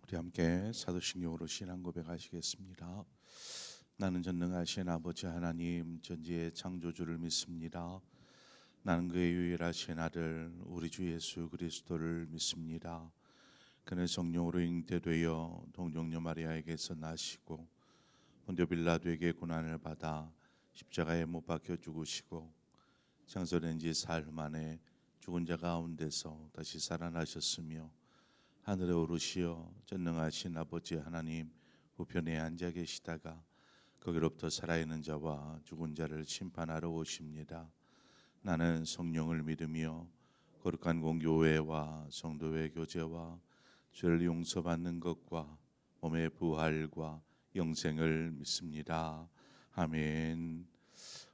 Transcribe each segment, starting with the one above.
우리 함께 사도신경으로 신앙 고백하시겠습니다. 나는 전능하신 아버지 하나님 전지의 창조주를 믿습니다. 나는 그의 유일하신 아들 우리 주 예수 그리스도를 믿습니다. 그는 성령으로 잉태되어 동정녀 마리아에게서 나시고 본디오 빌라도에게 고난을 받아 십자가에 못 박혀 죽으시고 장사된 지 사흘 만에 죽은 자 가운데서 다시 살아나셨으며 하늘에 오르시어 전능하신 아버지 하나님 우편에 앉아 계시다가 거기로부터 살아있는 자와 죽은 자를 심판하러 오십니다. 나는 성령을 믿으며 거룩한 공교회와 성도의 교제와 죄를 용서받는 것과 몸의 부활과 영생을 믿습니다. 아멘.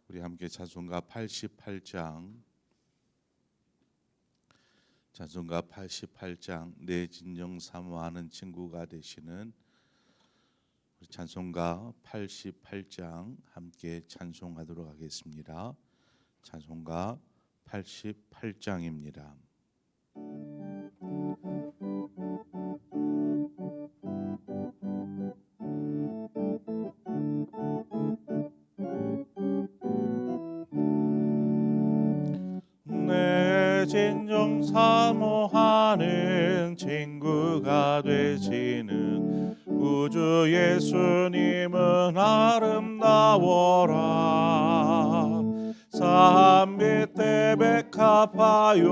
우리 함께 찬송가 88장 내 진정 사모하는 친구가 되시는 찬송가 88장 함께 찬송하도록 하겠습니다. 찬송가 88장입니다. 내 진정 사모하는 친구가 되시는 구주 예수님은 아름다워라. 산 밑에 백합하여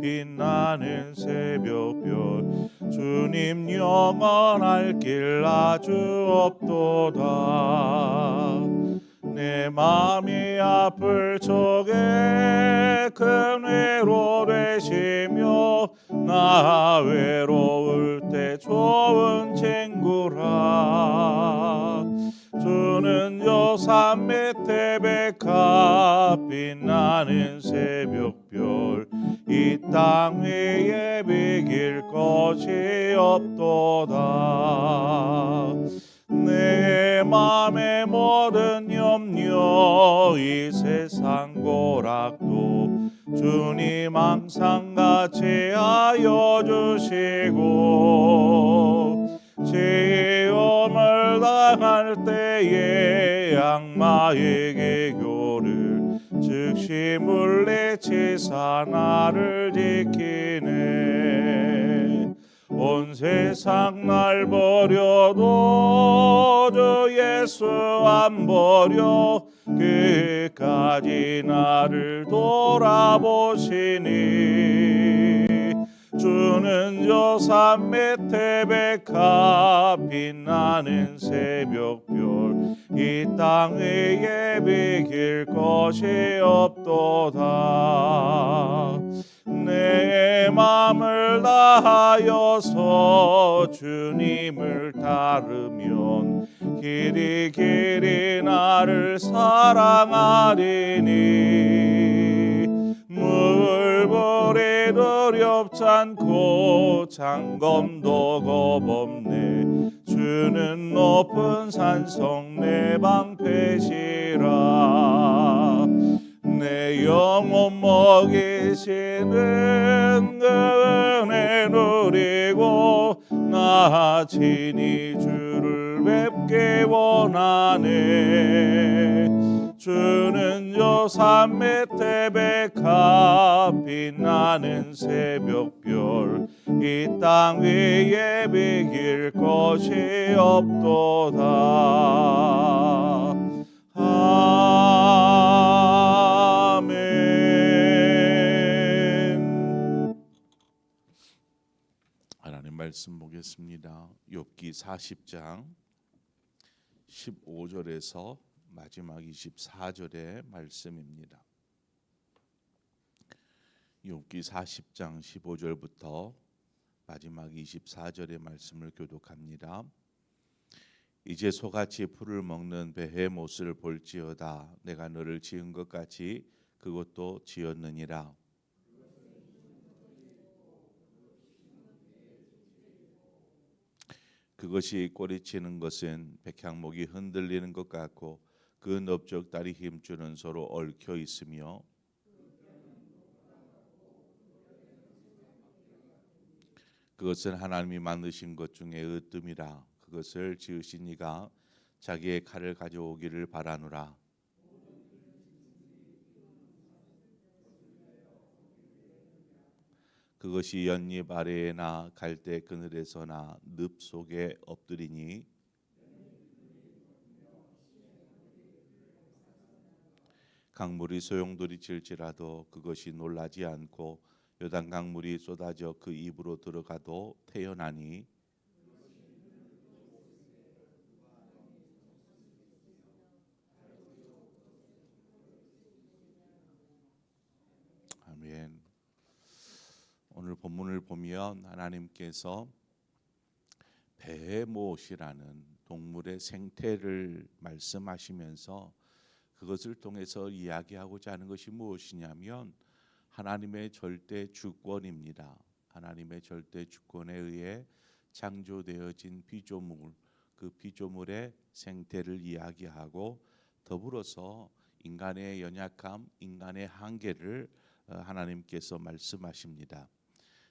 빛나는 새벽별 주님 영원할 길 아주 없도다. 내 마음이 아플 적에 큰 위로 되시며 나 외로울 때 좋은 친구라. 주는 저 산 밑에 백합 빛나는 새벽별 이 땅 위에 비길 것이 없도다. 내 맘의 모든 염려 이 세상 고락도 주님 항상 같이 하여 주시고 시험을 당할 때에 악마의 개교를 즉시 물리치사 나를 지키네. 온 세상 날 버려도 주 예수 안 버려 끝까지 나를 돌아보시니. 주는 저 산 밑에 백합 빛나는 새벽별 이 땅 위에 비길 것이 없도다. 내 맘을 다하여서 주님을 따르면 길이 길이 나를 사랑하리니. 물불이 두렵지 않고 장검도 겁없네. 주는 높은 산성 내 방패시라. 내 영혼 먹이시는 그 은혜 누리고 나 친히 주를 뵙기 원하네. 주는 저 산 밑에 백합 빛나는 새벽별 이 땅 위에 비길 것이 없도다. 아멘. 하나님 말씀 보겠습니다. 욥기 40장 15절에서 마지막 24절의 말씀입니다. 욥기 40장 15절부터 마지막 24절의 말씀을 교독합니다. 이제 소같이 풀을 먹는 배의 못을 볼지어다. 내가 너를 지은 것 같이 그것도 지었느니라. 그것이 꼬리치는 것은 백향목이 흔들리는 것 같고 그 넓적다리 힘줄은 서로 얽혀 있으며 그것은 하나님이 만드신 것 중에 으뜸이라. 그것을 지으신 이가 자기의 칼을 가져오기를 바라노라. 그것이 연잎 아래에나 갈대 그늘에서나 늪 속에 엎드리니 강물이 소용돌이칠지라도 그것이 놀라지 않고 요단 강물이 쏟아져 그 입으로 들어가도 태어나니 아멘. 오늘 본문을 보면 하나님께서 베헤못이라는 동물의 생태를 말씀하시면서 그것을 통해서 이야기하고자 하는 것이 무엇이냐면 하나님의 절대 주권입니다. 하나님의 절대 주권에 의해 창조되어진 피조물, 그 피조물의 생태를 이야기하고 더불어서 인간의 연약함, 인간의 한계를 하나님께서 말씀하십니다.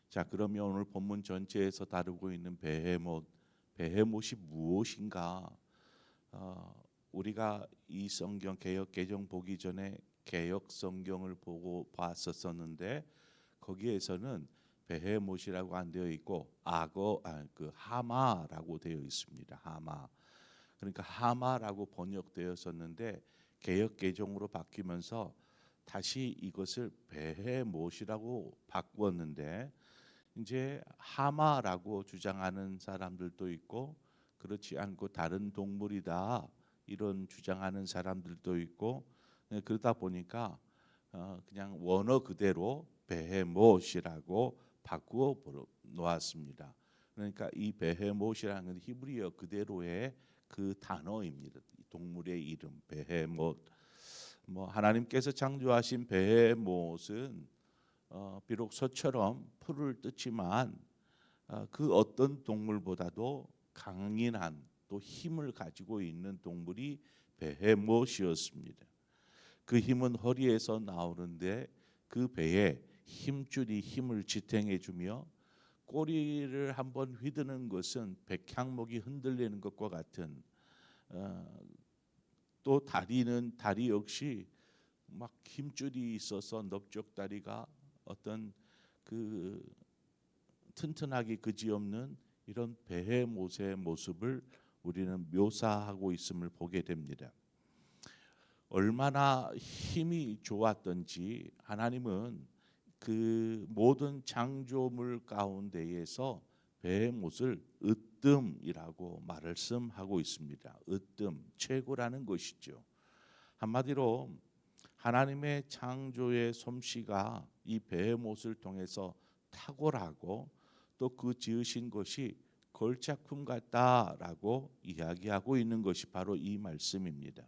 자, 그러면 오늘 본문 전체에서 다루고 있는 베헤못이 무엇인가? 우리가 이 성경 개역 개정 보기 전에 개역 성경을 보고 봤었는데 거기에서는 베헤못이라고 안 되어 있고 하마라고 되어 있습니다. 하마. 그러니까 하마라고 번역되었었는데 개역 개정으로 바뀌면서 다시 이것을 베헤못이라고 바꾸었는데 이제 하마라고 주장하는 사람들도 있고 그렇지 않고 다른 동물이다 이런 주장하는 사람들도 있고 그러다 보니까 그냥 원어 그대로 베헤못이라고 바꾸어 놓았습니다. 그러니까 이 베헤못이라는 건 히브리어 그대로의 그 단어입니다. 동물의 이름 베헤못. 하나님께서 창조하신 베헤못은 비록 소처럼 풀을 뜯지만 그 어떤 동물보다도 강인한 또 힘을 가지고 있는 동물이 베헤못이었습니다. 그 힘은 허리에서 나오는데 그 배에 힘줄이 힘을 지탱해 주며 꼬리를 한번 휘두는 것은 백향목이 흔들리는 것과 같은 또 다리 역시 막 힘줄이 있어서 넓적다리가 어떤 그 튼튼하기 그지없는 이런 베헤못의 모습을 우리는 묘사하고 있음을 보게 됩니다. 얼마나 힘이 좋았던지 하나님은 그 모든 창조물 가운데에서 베헤못을 으뜸이라고 말씀하고 있습니다. 으뜸, 최고라는 것이죠. 한마디로 하나님의 창조의 솜씨가 이 베헤못을 통해서 탁월하고 또 그 지으신 것이 걸작품 같다라고 이야기하고 있는 것이 바로 이 말씀입니다.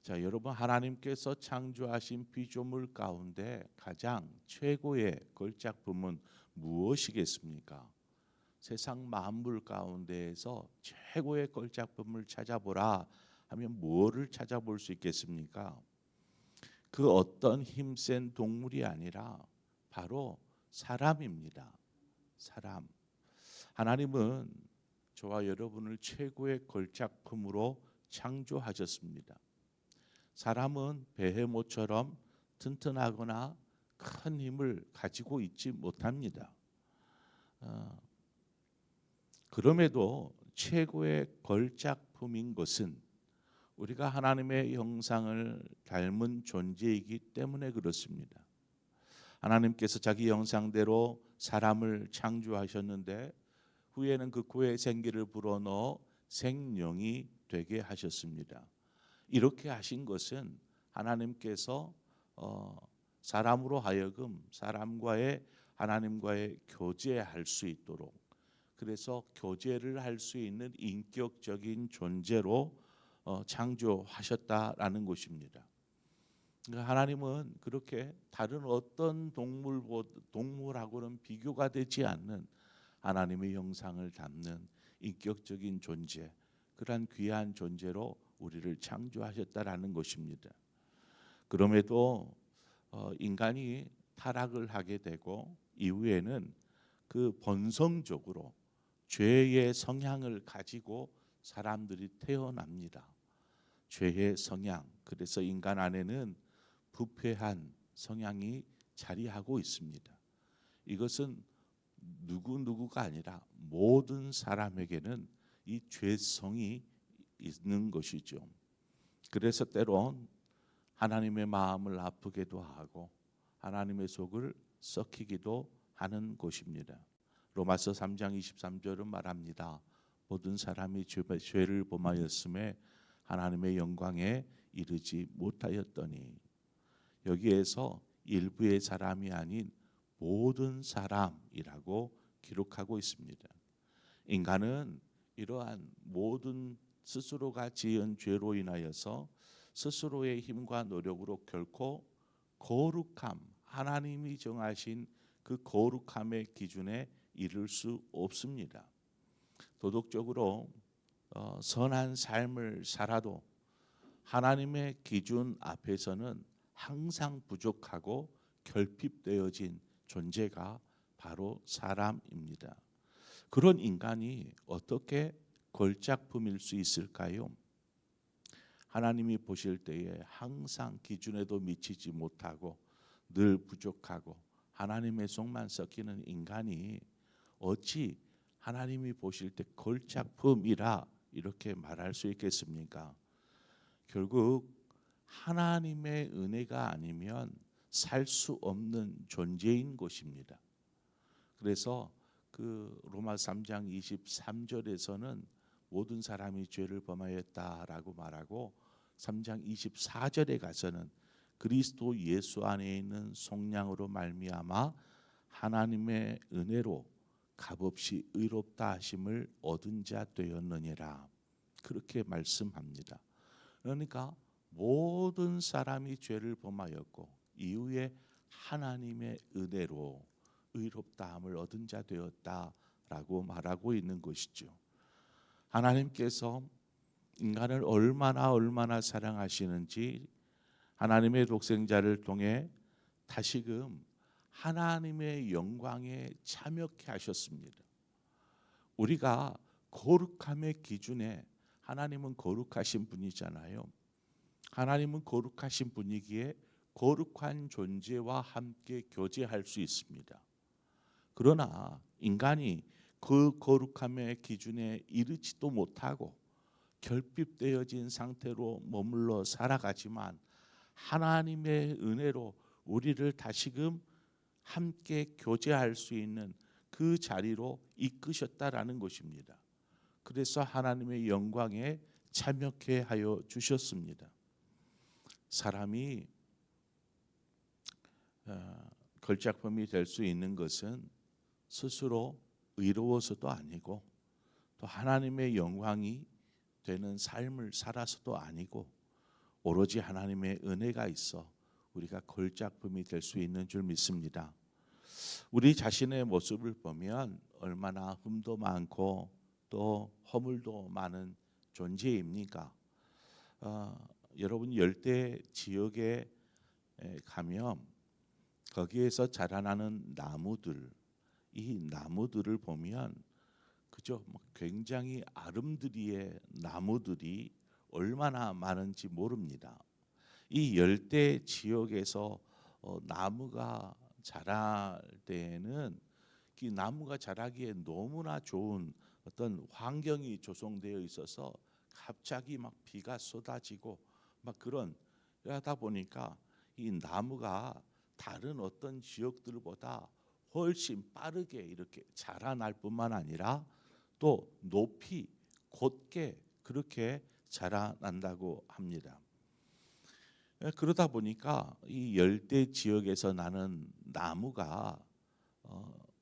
자, 여러분 하나님께서 창조하신 피조물 가운데 가장 최고의 걸작품은 무엇이겠습니까? 세상 만물 가운데에서 최고의 걸작품을 찾아보라 하면 무엇을 찾아볼 수 있겠습니까? 그 어떤 힘센 동물이 아니라 바로 사람입니다. 사람. 하나님은 저와 여러분을 최고의 걸작품으로 창조하셨습니다. 사람은 베헤못처럼 튼튼하거나 큰 힘을 가지고 있지 못합니다. 그럼에도 최고의 걸작품인 것은 우리가 하나님의 형상을 닮은 존재이기 때문에 그렇습니다. 하나님께서 자기 형상대로 사람을 창조하셨는데 후에는 그 코에 생기를 불어넣어 생명이 되게 하셨습니다. 이렇게 하신 것은 하나님께서 사람으로 하여금 하나님과의 교제할 수 있도록 그래서 교제를 할 수 있는 인격적인 존재로 창조하셨다라는 것입니다. 그러니까 하나님은 그렇게 다른 어떤 동물하고는 비교가 되지 않는 하나님의 형상을 담는 인격적인 존재, 그러한 귀한 존재로 우리를 창조하셨다라는 것입니다. 그럼에도 인간이 타락을 하게 되고 이후에는 그 본성적으로 죄의 성향을 가지고 사람들이 태어납니다. 죄의 성향. 그래서 인간 안에는 부패한 성향이 자리하고 있습니다. 이것은 누구누구가 아니라 모든 사람에게는 이 죄성이 있는 것이죠. 그래서 때론 하나님의 마음을 아프게도 하고 하나님의 속을 썩히기도 하는 것입니다. 로마서 3장 23절은 말합니다. 모든 사람이 죄를 범하였음에 하나님의 영광에 이르지 못하였더니, 여기에서 일부의 사람이 아닌 모든 사람이라고 기록하고 있습니다. 인간은 이러한 모든 스스로가 지은 죄로 인하여서 스스로의 힘과 노력으로 결코 거룩함, 하나님이 정하신 그 거룩함의 기준에 이를 수 없습니다. 도덕적으로 선한 삶을 살아도 하나님의 기준 앞에서는 항상 부족하고 결핍되어진 존재가 바로 사람입니다. 그런 인간이 어떻게 걸작품일 수 있을까요? 하나님이 보실 때에 항상 기준에도 미치지 못하고 늘 부족하고 하나님의 속만 썩히는 인간이 어찌 하나님이 보실 때 걸작품이라 이렇게 말할 수 있겠습니까? 결국 하나님의 은혜가 아니면 살 수 없는 존재인 것입니다. 그래서 그 로마 3장 23절에서는 모든 사람이 죄를 범하였다라고 말하고 3장 24절에 가서는 그리스도 예수 안에 있는 속량으로 말미암아 하나님의 은혜로 값없이 의롭다 하심을 얻은 자 되었느니라, 그렇게 말씀합니다. 그러니까 모든 사람이 죄를 범하였고 이후에 하나님의 은혜로 의롭다함을 얻은 자 되었다라고 말하고 있는 것이죠. 하나님께서 인간을 얼마나 사랑하시는지 하나님의 독생자를 통해 다시금 하나님의 영광에 참여케 하셨습니다. 우리가 거룩함의 기준에 하나님은 거룩하신 분이잖아요. 하나님은 거룩하신 분이기에 거룩한 존재와 함께 교제할 수 있습니다. 그러나 인간이 그 거룩함의 기준에 이르지도 못하고 결핍되어진 상태로 머물러 살아가지만 하나님의 은혜로 우리를 다시금 함께 교제할 수 있는 그 자리로 이끄셨다라는 것입니다. 그래서 하나님의 영광에 참여케 하여 주셨습니다. 사람이 걸작품이 될 수 있는 것은 스스로 의로워서도 아니고 또 하나님의 영광이 되는 삶을 살아서도 아니고 오로지 하나님의 은혜가 있어 우리가 걸작품이 될 수 있는 줄 믿습니다. 우리 자신의 모습을 보면 얼마나 흠도 많고 또 허물도 많은 존재입니까? 여러분 열대 지역에 가면 거기에서 자라나는 나무들, 이 나무들을 보면 그죠? 굉장히 아름드리의 나무들이 얼마나 많은지 모릅니다. 이 열대 지역에서 나무가 자랄 때에는 이 나무가 자라기에 너무나 좋은 어떤 환경이 조성되어 있어서 갑자기 막 비가 쏟아지고 막 그러다 보니까 이 나무가 다른 어떤 지역들보다 훨씬 빠르게 이렇게 자라날 뿐만 아니라 또 높이 곧게 그렇게 자라난다고 합니다. 그러다 보니까 이 열대 지역에서 나는 나무가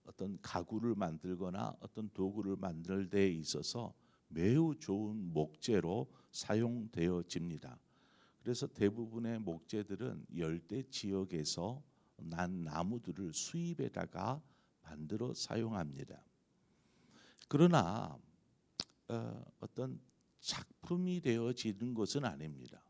어떤 가구를 만들거나 어떤 도구를 만들 데 있어서 매우 좋은 목재로 사용되어집니다. 그래서 대부분의 목재들은 열대 지역에서 난 나무들을 수입에다가 만들어 사용합니다. 그러나 어떤 작품이 되어지는 것은 아닙니다.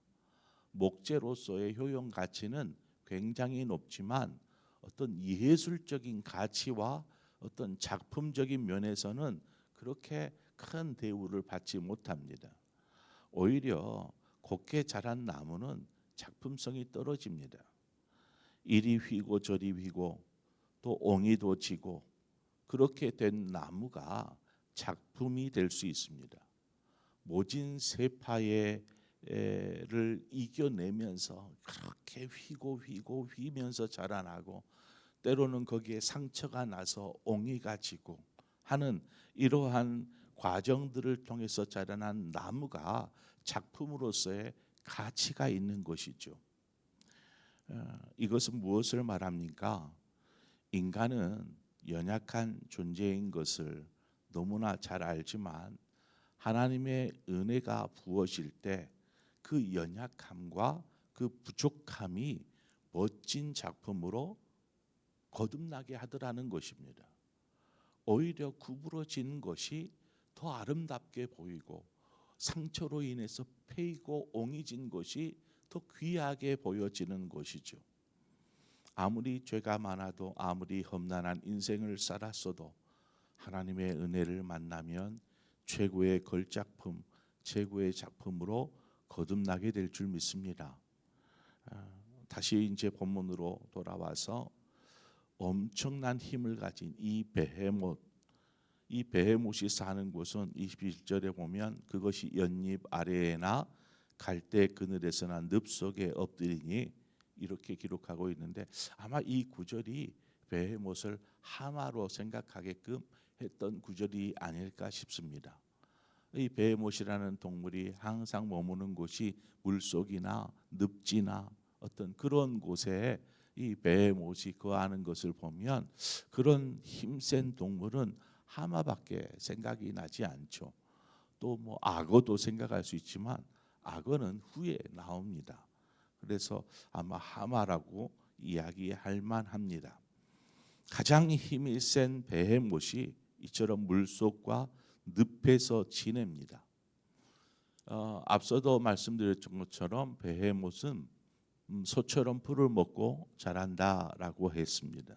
목재로서의 효용 가치는 굉장히 높지만 어떤 예술적인 가치와 어떤 작품적인 면에서는 그렇게 큰 대우를 받지 못합니다. 오히려 곱게 자란 나무는 작품성이 떨어집니다. 이리 휘고 저리 휘고 또 옹이도 지고 그렇게 된 나무가 작품이 될 수 있습니다. 모진 세파를 이겨내면서 그렇게 휘고 휘면서 자라나고 때로는 거기에 상처가 나서 옹이가 지고 하는 이러한 과정들을 통해서 자라난 나무가 작품으로서의 가치가 있는 것이죠. 이것은 무엇을 말합니까? 인간은 연약한 존재인 것을 너무나 잘 알지만 하나님의 은혜가 부어질 때 그 연약함과 그 부족함이 멋진 작품으로 거듭나게 하더라는 것입니다. 오히려 구부러진 것이 더 아름답게 보이고 상처로 인해서 패이고 옹이진 것이 더 귀하게 보여지는 것이죠. 아무리 죄가 많아도 아무리 험난한 인생을 살았어도 하나님의 은혜를 만나면 최고의 걸작품, 최고의 작품으로 거듭나게 될 줄 믿습니다. 다시 이제 본문으로 돌아와서 엄청난 힘을 가진 이 베헤못이 사는 곳은 21절에 보면 그것이 연잎 아래에나 갈대 그늘에서나 늪 속에 엎드리니 이렇게 기록하고 있는데 아마 이 구절이 베헤못을 하마로 생각하게끔 했던 구절이 아닐까 싶습니다. 이 베헤못이라는 동물이 항상 머무는 곳이 물속이나 늪지나 어떤 그런 곳에 이 베헤못이 거하는 것을 보면 그런 힘센 동물은 하마밖에 생각이 나지 않죠. 또 뭐 악어도 생각할 수 있지만 악어는 후에 나옵니다. 그래서 아마 하마라고 이야기할 만합니다. 가장 힘이 센 베헤못이 이처럼 물속과 늪에서 지냅니다. 앞서도 말씀드렸던 것처럼 베헤못은 소처럼 풀을 먹고 자란다라고 했습니다.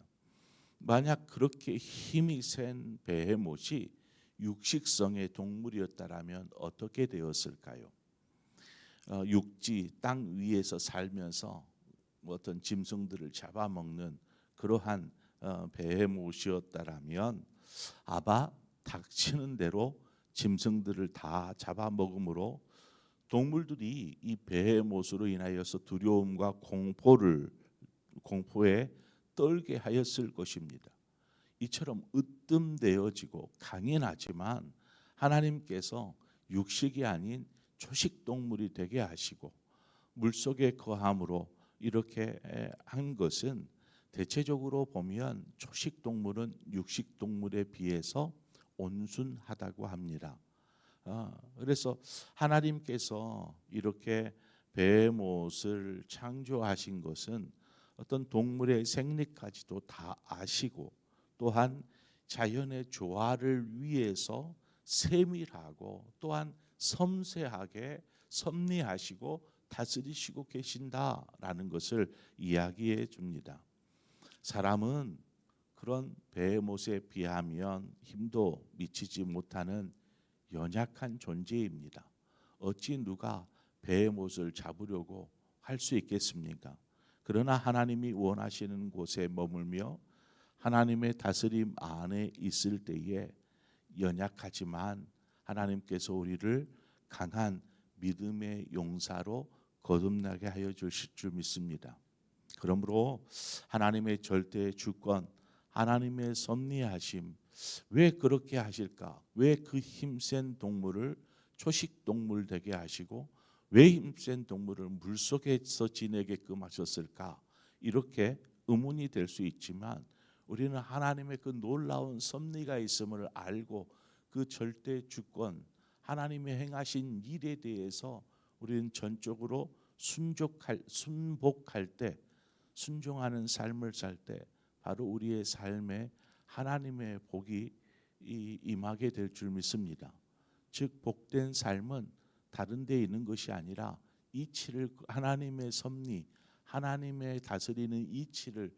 만약 그렇게 힘이 센 베헤못이 육식성의 동물이었다라면 어떻게 되었을까요? 육지 땅 위에서 살면서 어떤 짐승들을 잡아먹는 그러한 베헤못이었다라면 아마 닥치는 대로 짐승들을 다 잡아먹음으로 동물들이 이 베헤못으로 인하여서 두려움과 공포에 떨게 하였을 것입니다. 이처럼 으뜸되어지고 강인하지만 하나님께서 육식이 아닌 초식 동물이 되게 하시고 물속에 거함으로 이렇게 한 것은 대체적으로 보면 초식 동물은 육식 동물에 비해서 온순하다고 합니다. 그래서 하나님께서 이렇게 베헤못을 창조하신 것은 어떤 동물의 생리까지도 다 아시고 또한 자연의 조화를 위해서 세밀하고 또한 섬세하게 섭리하시고 다스리시고 계신다라는 것을 이야기해 줍니다. 사람은 그런 베헤못에 비하면 힘도 미치지 못하는 연약한 존재입니다. 어찌 누가 베헤못을 잡으려고 할 수 있겠습니까? 그러나 하나님이 원하시는 곳에 머물며 하나님의 다스림 안에 있을 때에 연약하지만 하나님께서 우리를 강한 믿음의 용사로 거듭나게 하여 주실 줄 믿습니다. 그러므로 하나님의 절대 주권, 하나님의 섭리하심, 왜 그렇게 하실까? 왜 그 힘센 동물을 초식 동물 되게 하시고 왜 힘센 동물을 물속에서 지내게끔 하셨을까? 이렇게 의문이 될 수 있지만 우리는 하나님의 그 놀라운 섭리가 있음을 알고 그 절대 주권, 하나님의 행하신 일에 대해서 우리는 전적으로 순복할 때, 순종하는 삶을 살 때 바로 우리의 삶에 하나님의 복이 임하게 될 줄 믿습니다. 즉 복된 삶은 다른 데 있는 것이 아니라 이치를 하나님의 섭리, 하나님의 다스리는 이치를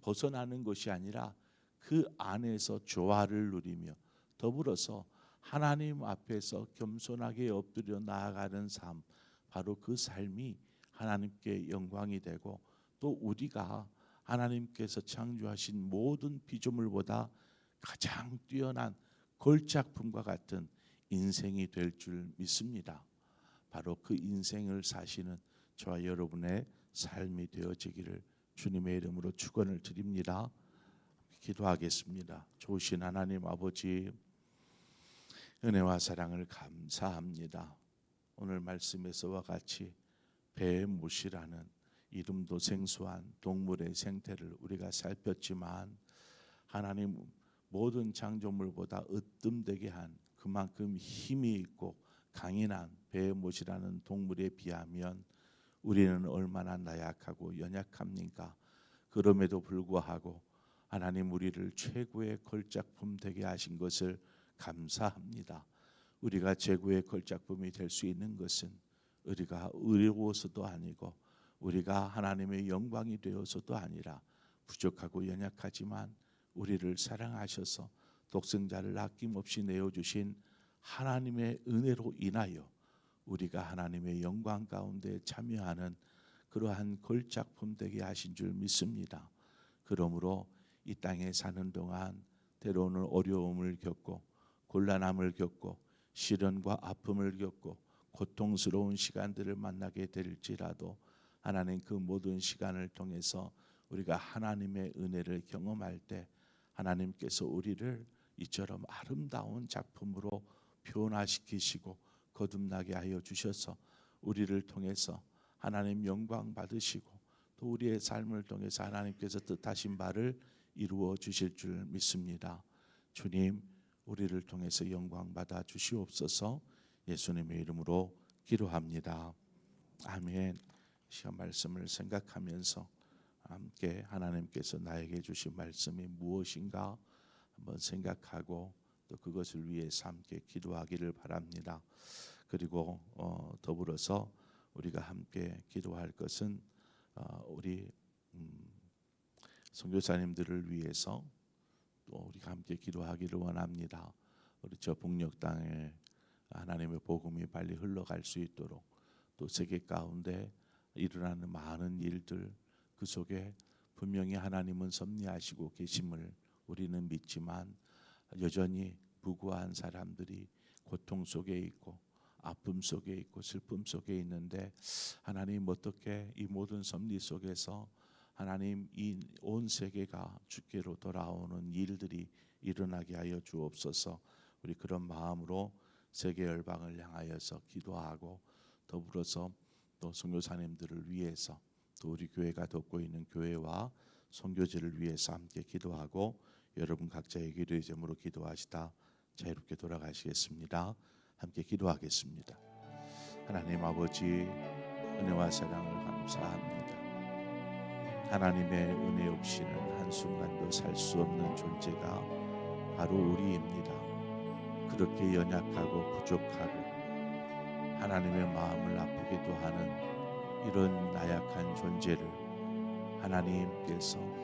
벗어나는 것이 아니라 그 안에서 조화를 누리며 더불어서 하나님 앞에서 겸손하게 엎드려 나아가는 삶, 바로 그 삶이 하나님께 영광이 되고 또 우리가 하나님께서 창조하신 모든 피조물보다 가장 뛰어난 걸작품과 같은 인생이 될 줄 믿습니다. 바로 그 인생을 사시는 저와 여러분의 삶이 되어지기를 주님의 이름으로 축원을 드립니다. 기도하겠습니다. 좋으신 하나님 아버지, 은혜와 사랑을 감사합니다. 오늘 말씀에서와 같이 뱀못이라는 이름도 생소한 동물의 생태를 우리가 살폈지만, 하나님 모든 창조물보다 으뜸되게 한 그만큼 힘이 있고 강인한 뱀못이라는 동물에 비하면 우리는 얼마나 나약하고 연약합니까? 그럼에도 불구하고 하나님 우리를 최고의 걸작품 되게 하신 것을 감사합니다. 우리가 최고의 걸작품이 될 수 있는 것은 우리가 의로워서도 아니고 우리가 하나님의 영광이 되어서도 아니라 부족하고 연약하지만 우리를 사랑하셔서 독생자를 아낌없이 내어주신 하나님의 은혜로 인하여 우리가 하나님의 영광 가운데 참여하는 그러한 걸작품 되게 하신 줄 믿습니다. 그러므로 이 땅에 사는 동안 때로는 어려움을 겪고 곤란함을 겪고 시련과 아픔을 겪고 고통스러운 시간들을 만나게 될지라도 하나님 그 모든 시간을 통해서 우리가 하나님의 은혜를 경험할 때 하나님께서 우리를 이처럼 아름다운 작품으로 변화시키시고 거듭나게 하여 주셔서 우리를 통해서 하나님 영광 받으시고 또 우리의 삶을 통해서 하나님께서 뜻하신 바를 이루어 주실 줄 믿습니다. 주님, 우리를 통해서 영광 받아 주시옵소서. 예수님의 이름으로 기도합니다. 아멘. 시간 말씀을 생각하면서 함께 하나님께서 나에게 주신 말씀이 무엇인가 한번 생각하고 또 그것을 위해서 함께 기도하기를 바랍니다. 그리고 더불어서 우리가 함께 기도할 것은 우리 선교사님들을 위해서 또 우리가 함께 기도하기를 원합니다. 우리 저 북녘 땅에 하나님의 복음이 빨리 흘러갈 수 있도록 또 세계 가운데 일어나는 많은 일들 그 속에 분명히 하나님은 섭리하시고 계심을 우리는 믿지만 여전히 부구한 사람들이 고통 속에 있고 아픔 속에 있고 슬픔 속에 있는데 하나님 어떻게 이 모든 섭리 속에서 하나님 이 온 세계가 주께로 돌아오는 일들이 일어나게 하여 주옵소서. 우리 그런 마음으로 세계 열방을 향하여서 기도하고 더불어서 또 선교사님들을 위해서 또 우리 교회가 돕고 있는 교회와 선교지를 위해서 함께 기도하고 여러분 각자의 기도의 제목으로 기도하시다 자유롭게 돌아가시겠습니다. 함께 기도하겠습니다. 하나님 아버지, 은혜와 사랑을 감사합니다. 하나님의 은혜 없이는 한순간도 살 수 없는 존재가 바로 우리입니다. 그렇게 연약하고 부족하고 하나님의 마음을 아프게도 하는 이런 나약한 존재를 하나님께서